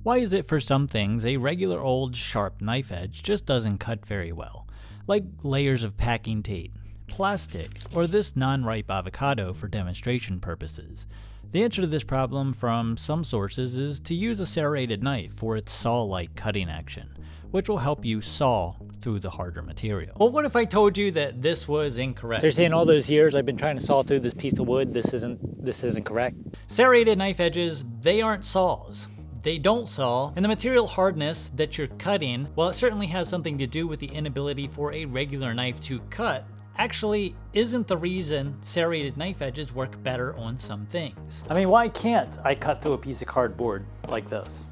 Why is it for some things a regular old sharp knife edge just doesn't cut very well? Like layers of packing tape, plastic, or this non-ripe avocado for demonstration purposes. The answer to this problem from some sources is to use a serrated knife for its saw-like cutting action, which will help you saw through the harder material. Well, what if I told you that this was incorrect? So you're saying all those years I've been trying to saw through this piece of wood, this isn't correct? Serrated knife edges, they aren't saws. They don't saw, and the material hardness that you're cutting, while it certainly has something to do with the inability for a regular knife to cut, actually isn't the reason serrated knife edges work better on some things. I mean, why can't I cut through a piece of cardboard like this?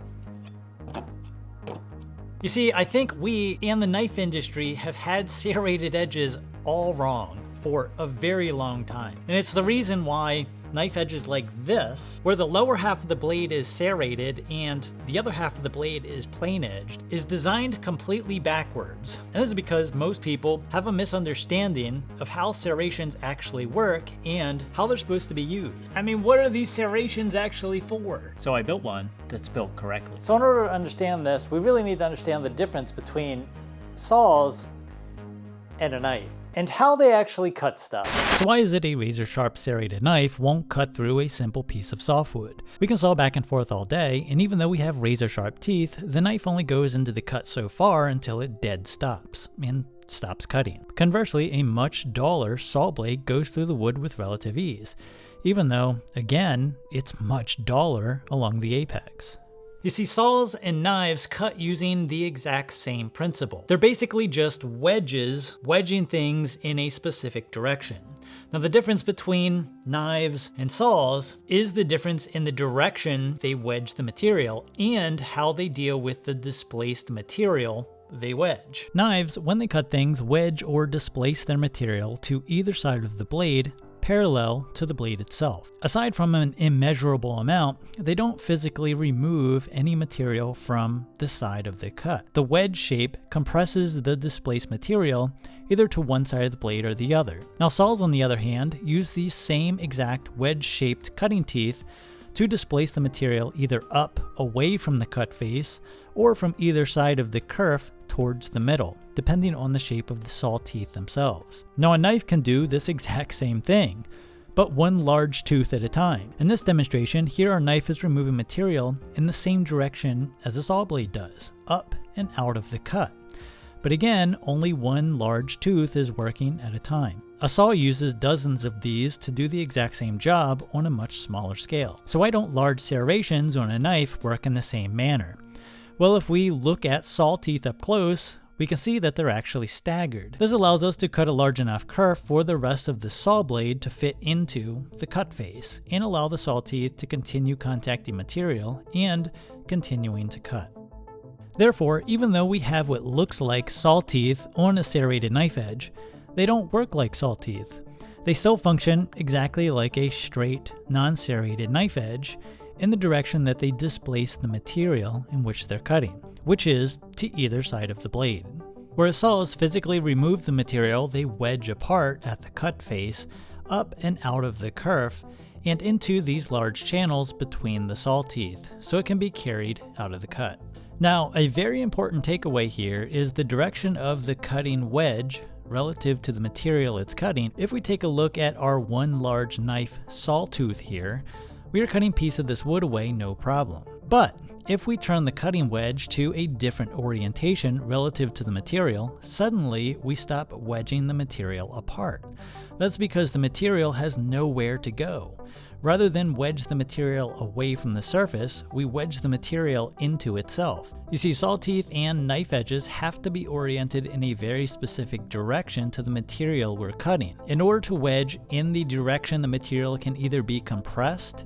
You see, I think we and the knife industry have had serrated edges all wrong for a very long time. And it's the reason why knife edges like this, where the lower half of the blade is serrated and the other half of the blade is plain edged, is designed completely backwards. And this is because most people have a misunderstanding of how serrations actually work and how they're supposed to be used. I mean, what are these serrations actually for? So I built one that's built correctly. So in order to understand this, we really need to understand the difference between saws and a knife, and how they actually cut stuff. So why is it a razor sharp serrated knife won't cut through a simple piece of softwood? We can saw back and forth all day, and even though we have razor sharp teeth, the knife only goes into the cut so far until it dead stops, and stops cutting. Conversely, a much duller saw blade goes through the wood with relative ease, even though, again, it's much duller along the apex. You see, saws and knives cut using the exact same principle. They're basically just wedges, wedging things in a specific direction. Now, the difference between knives and saws is the difference in the direction they wedge the material and how they deal with the displaced material they wedge. Knives, when they cut things, wedge or displace their material to either side of the blade, parallel to the blade itself. Aside from an immeasurable amount, they don't physically remove any material from the side of the cut. The wedge shape compresses the displaced material either to one side of the blade or the other. Now, saws, on the other hand, use these same exact wedge-shaped cutting teeth to displace the material either up away from the cut face or from either side of the kerf towards the middle, depending on the shape of the saw teeth themselves. Now, a knife can do this exact same thing, but one large tooth at a time. In this demonstration, here our knife is removing material in the same direction as a saw blade does, up and out of the cut. But again, only one large tooth is working at a time. A saw uses dozens of these to do the exact same job on a much smaller scale. So why don't large serrations on a knife work in the same manner? Well, if we look at saw teeth up close, we can see that they're actually staggered. This allows us to cut a large enough kerf for the rest of the saw blade to fit into the cut face and allow the saw teeth to continue contacting material and continuing to cut. Therefore, even though we have what looks like saw teeth on a serrated knife edge, they don't work like saw teeth. They still function exactly like a straight, non-serrated knife edge in the direction that they displace the material in which they're cutting, which is to either side of the blade. Whereas saws physically remove the material they wedge apart at the cut face, up and out of the kerf, and into these large channels between the saw teeth, so it can be carried out of the cut. Now, a very important takeaway here is the direction of the cutting wedge relative to the material it's cutting. If we take a look at our one large knife saw tooth here, we are cutting a piece of this wood away no problem. But if we turn the cutting wedge to a different orientation relative to the material, suddenly we stop wedging the material apart. That's because the material has nowhere to go. Rather than wedge the material away from the surface, we wedge the material into itself. You see, saw teeth and knife edges have to be oriented in a very specific direction to the material we're cutting, in order to wedge in the direction the material can either be compressed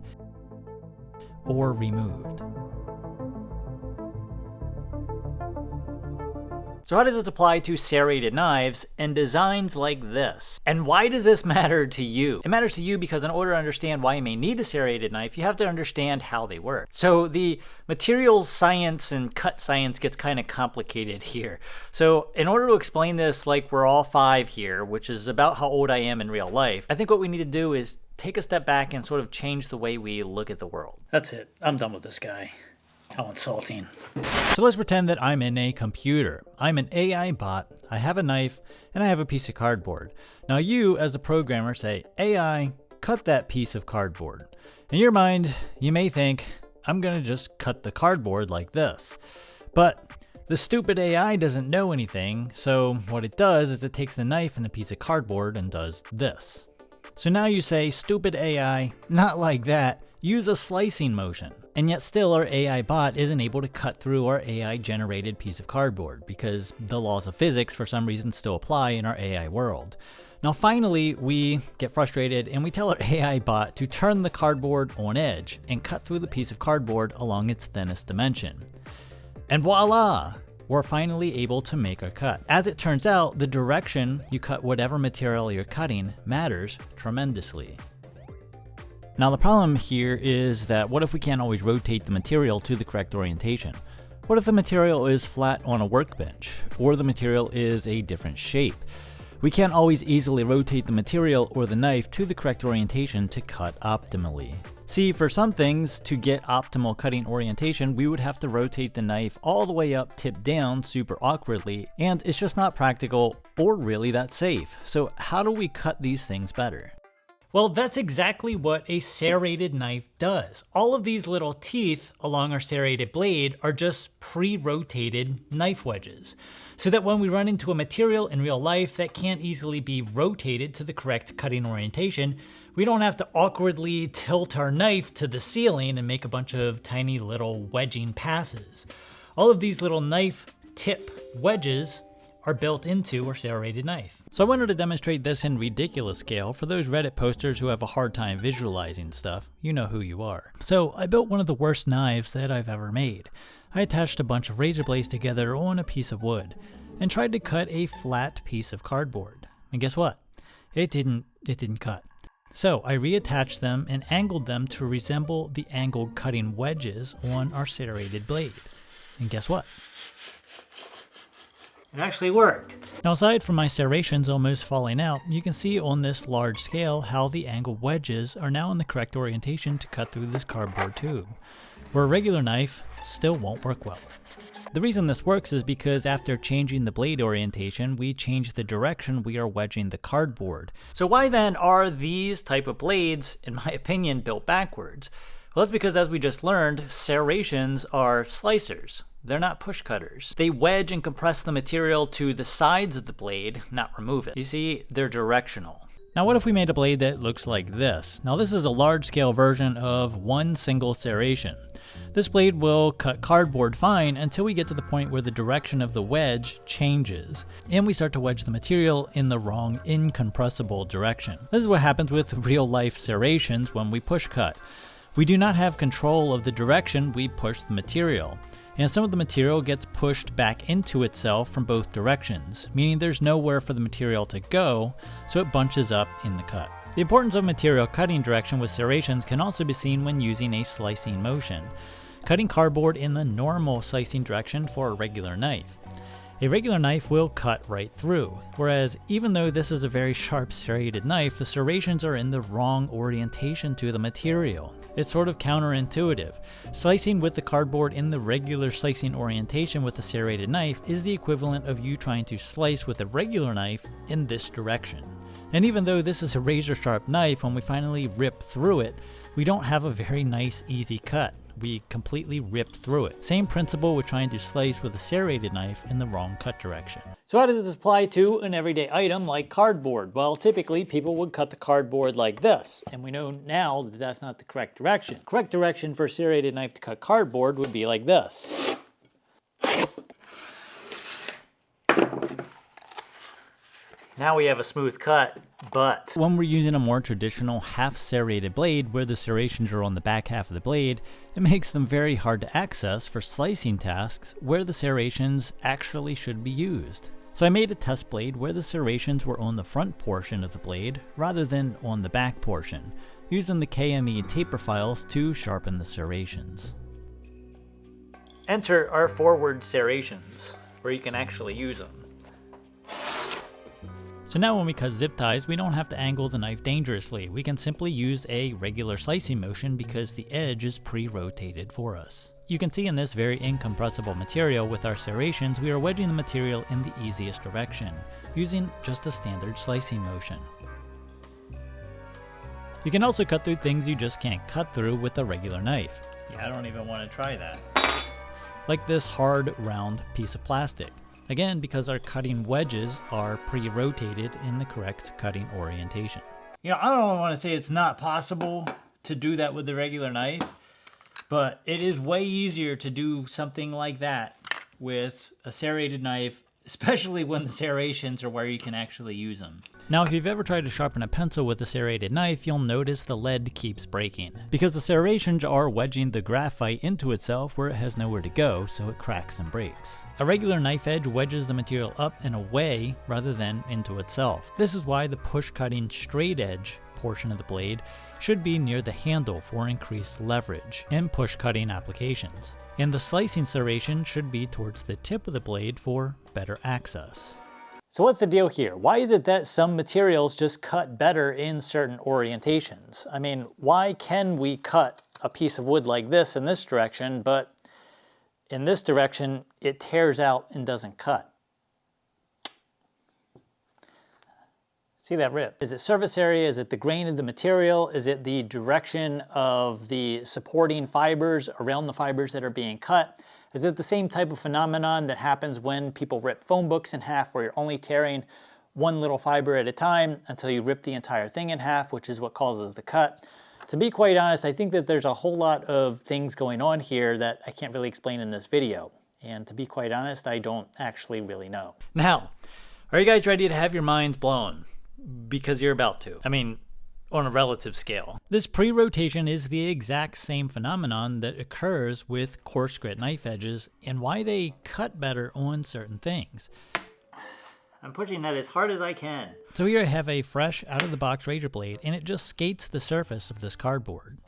or removed. So how does this apply to serrated knives and designs like this? And why does this matter to you? It matters to you because in order to understand why you may need a serrated knife, you have to understand how they work. So the materials science and cut science gets kind of complicated here. So in order to explain this like we're all 5 here, which is about how old I am in real life, I think what we need to do is take a step back and sort of change the way we look at the world. That's it. I'm done with this guy. How insulting. So let's pretend that I'm in a computer. I'm an AI bot, I have a knife, and I have a piece of cardboard. Now you, as the programmer, say, AI, cut that piece of cardboard. In your mind, you may think, I'm gonna just cut the cardboard like this. But the stupid AI doesn't know anything, so what it does is it takes the knife and the piece of cardboard and does this. So now you say, stupid AI, not like that, use a slicing motion. And yet still our AI bot isn't able to cut through our AI generated piece of cardboard because the laws of physics for some reason still apply in our AI world. Now finally we get frustrated and we tell our AI bot to turn the cardboard on edge and cut through the piece of cardboard along its thinnest dimension. And voila! We're finally able to make our cut. As it turns out, the direction you cut whatever material you're cutting matters tremendously. Now the problem here is that what if we can't always rotate the material to the correct orientation? What if the material is flat on a workbench, or the material is a different shape? We can't always easily rotate the material or the knife to the correct orientation to cut optimally. See, for some things, to get optimal cutting orientation, we would have to rotate the knife all the way up, tip down super awkwardly, and it's just not practical or really that safe. So how do we cut these things better? Well, that's exactly what a serrated knife does. All of these little teeth along our serrated blade are just pre-rotated knife wedges, so that when we run into a material in real life that can't easily be rotated to the correct cutting orientation, we don't have to awkwardly tilt our knife to the ceiling and make a bunch of tiny little wedging passes. All of these little knife tip wedges are built into our serrated knife. So I wanted to demonstrate this in ridiculous scale for those Reddit posters who have a hard time visualizing stuff. You know who you are. So I built one of the worst knives that I've ever made. I attached a bunch of razor blades together on a piece of wood and tried to cut a flat piece of cardboard. And guess what? It didn't cut. So I reattached them and angled them to resemble the angled cutting wedges on our serrated blade. And guess what? It actually worked. Now aside from my serrations almost falling out, you can see on this large scale how the angled wedges are now in the correct orientation to cut through this cardboard tube, where a regular knife still won't work well. The reason this works is because after changing the blade orientation, we change the direction we are wedging the cardboard. So why then are these type of blades, in my opinion, built backwards? Well, that's because, as we just learned, serrations are slicers. They're not push cutters. They wedge and compress the material to the sides of the blade, not remove it. You see, they're directional. Now what if we made a blade that looks like this? Now this is a large scale version of one single serration. This blade will cut cardboard fine until we get to the point where the direction of the wedge changes, and we start to wedge the material in the wrong incompressible direction. This is what happens with real life serrations when we push cut. We do not have control of the direction we push the material, and some of the material gets pushed back into itself from both directions, meaning there's nowhere for the material to go, so it bunches up in the cut. The importance of material cutting direction with serrations can also be seen when using a slicing motion, cutting cardboard in the normal slicing direction for a regular knife. A regular knife will cut right through, whereas even though this is a very sharp serrated knife, the serrations are in the wrong orientation to the material. It's sort of counterintuitive. Slicing with the cardboard in the regular slicing orientation with a serrated knife is the equivalent of you trying to slice with a regular knife in this direction. And even though this is a razor sharp knife, when we finally rip through it, we don't have a very nice easy cut. We completely ripped through it. Same principle with trying to slice with a serrated knife in the wrong cut direction. So how does this apply to an everyday item like cardboard? Well, typically people would cut the cardboard like this, and we know now that that's not the correct direction. The correct direction for a serrated knife to cut cardboard would be like this. Now we have a smooth cut, but when we're using a more traditional half serrated blade where the serrations are on the back half of the blade, it makes them very hard to access for slicing tasks where the serrations actually should be used. So I made a test blade where the serrations were on the front portion of the blade rather than on the back portion, using the KME taper files to sharpen the serrations. Enter our forward serrations, where you can actually use them. So now when we cut zip ties, we don't have to angle the knife dangerously. We can simply use a regular slicing motion because the edge is pre-rotated for us. you can see in this very incompressible material with our serrations, we are wedging the material in the easiest direction, using just a standard slicing motion. You can also cut through things you just can't cut through with a regular knife. Yeah, I don't even want to try that. Like this hard, round piece of plastic. Again, because our cutting wedges are pre-rotated in the correct cutting orientation. You know, I don't want to say it's not possible to do that with a regular knife, but it is way easier to do something like that with a serrated knife, especially when the serrations are where you can actually use them. Now, if you've ever tried to sharpen a pencil with a serrated knife, you'll notice the lead keeps breaking, because the serrations are wedging the graphite into itself where it has nowhere to go, so it cracks and breaks. A regular knife edge wedges the material up and away rather than into itself. This is why the push-cutting straight edge portion of the blade should be near the handle for increased leverage in push-cutting applications. And the slicing serration should be towards the tip of the blade for better access. So what's the deal here? Why is it that some materials just cut better in certain orientations? I mean, why can we cut a piece of wood like this in this direction, but in this direction it tears out and doesn't cut? See that rip? Is it surface area? Is it the grain of the material? Is it the direction of the supporting fibers around the fibers that are being cut? Is it the same type of phenomenon that happens when people rip phone books in half, where you're only tearing one little fiber at a time until you rip the entire thing in half, which is what causes the cut? To be quite honest, I think that there's a whole lot of things going on here that I can't really explain in this video. And to be quite honest, I don't actually really know. Now, are you guys ready to have your minds blown? Because you're about to. I mean, on a relative scale. This pre-rotation is the exact same phenomenon that occurs with coarse grit knife edges and why they cut better on certain things. I'm pushing that as hard as I can. So here I have a fresh out-of-the-box razor blade, and it just skates the surface of this cardboard.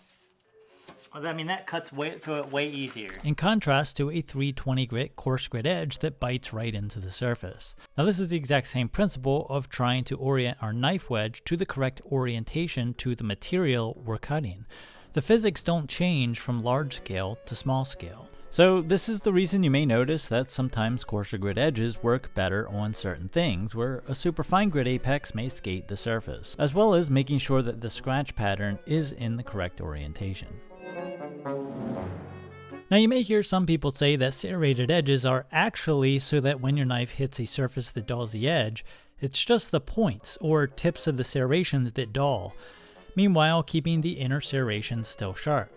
Well, I mean, that cuts through it way easier. In contrast to a 320 grit coarse grit edge that bites right into the surface. Now this is the exact same principle of trying to orient our knife wedge to the correct orientation to the material we're cutting. The physics don't change from large scale to small scale. So this is the reason you may notice that sometimes coarser grit edges work better on certain things, where a super fine grit apex may skate the surface, as well as making sure that the scratch pattern is in the correct orientation. Now you may hear some people say that serrated edges are actually so that when your knife hits a surface that dulls the edge, it's just the points or tips of the serrations that dull, meanwhile keeping the inner serrations still sharp.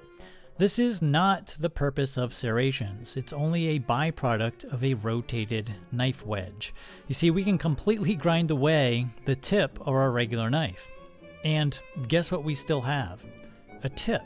This is not the purpose of serrations. It's only a byproduct of a rotated knife wedge. You see, we can completely grind away the tip of our regular knife. And guess what we still have? A tip.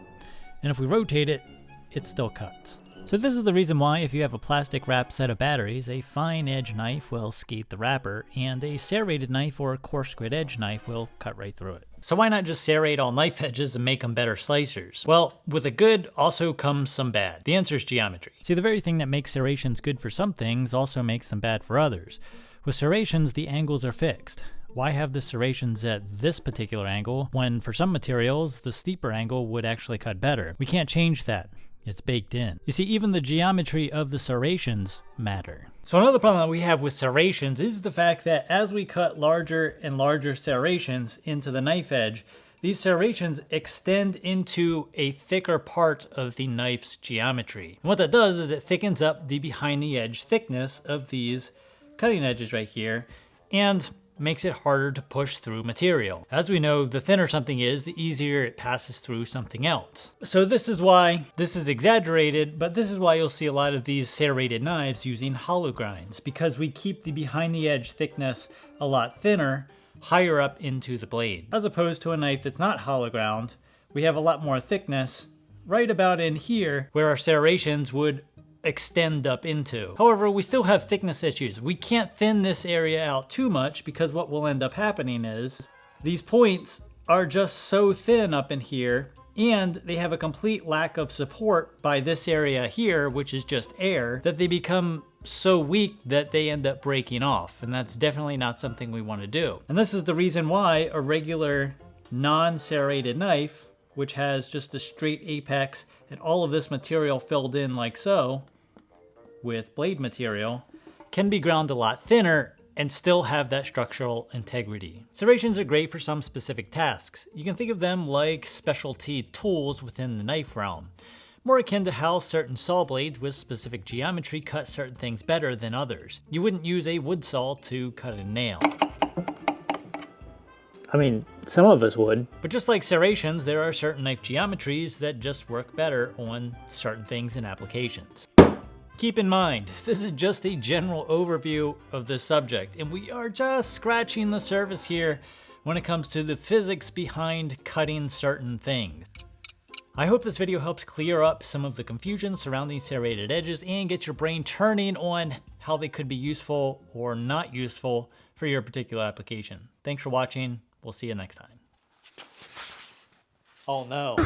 And if we rotate it, it still cuts. So this is the reason why if you have a plastic wrapped set of batteries, a fine edge knife will skate the wrapper, and a serrated knife or a coarse grit edge knife will cut right through it. So why not just serrate all knife edges and make them better slicers? Well, with the good also comes some bad. The answer is geometry. See, the very thing that makes serrations good for some things also makes them bad for others. With serrations, the angles are fixed. Why have the serrations at this particular angle when for some materials the steeper angle would actually cut better? We can't change that. It's baked in. You see, even the geometry of the serrations matter. So another problem that we have with serrations is the fact that as we cut larger and larger serrations into the knife edge, these serrations extend into a thicker part of the knife's geometry. And what that does is it thickens up the behind the edge thickness of these cutting edges right here, and makes it harder to push through material. As we know, the thinner something is, the easier it passes through something else. So this is why this is exaggerated, but this is why you'll see a lot of these serrated knives using hollow grinds, because we keep the behind the edge thickness a lot thinner, higher up into the blade. As opposed to a knife that's not hollow ground, we have a lot more thickness right about in here where our serrations would extend up into. However, we still have thickness issues. We can't thin this area out too much, because what will end up happening is these points are just so thin up in here, and they have a complete lack of support by this area here, which is just air, that they become so weak that they end up breaking off, and that's definitely not something we want to do. And this is the reason why a regular non-serrated knife which has just a straight apex and all of this material filled in like so, with blade material, can be ground a lot thinner and still have that structural integrity. Serrations are great for some specific tasks. You can think of them like specialty tools within the knife realm, more akin to how certain saw blades with specific geometry cut certain things better than others. You wouldn't use a wood saw to cut a nail. I mean, some of us would. But just like serrations, there are certain knife geometries that just work better on certain things and applications. Keep in mind, this is just a general overview of this subject, and we are just scratching the surface here when it comes to the physics behind cutting certain things. I hope this video helps clear up some of the confusion surrounding serrated edges and get your brain turning on how they could be useful or not useful for your particular application. Thanks for watching. We'll see you next time. Oh no.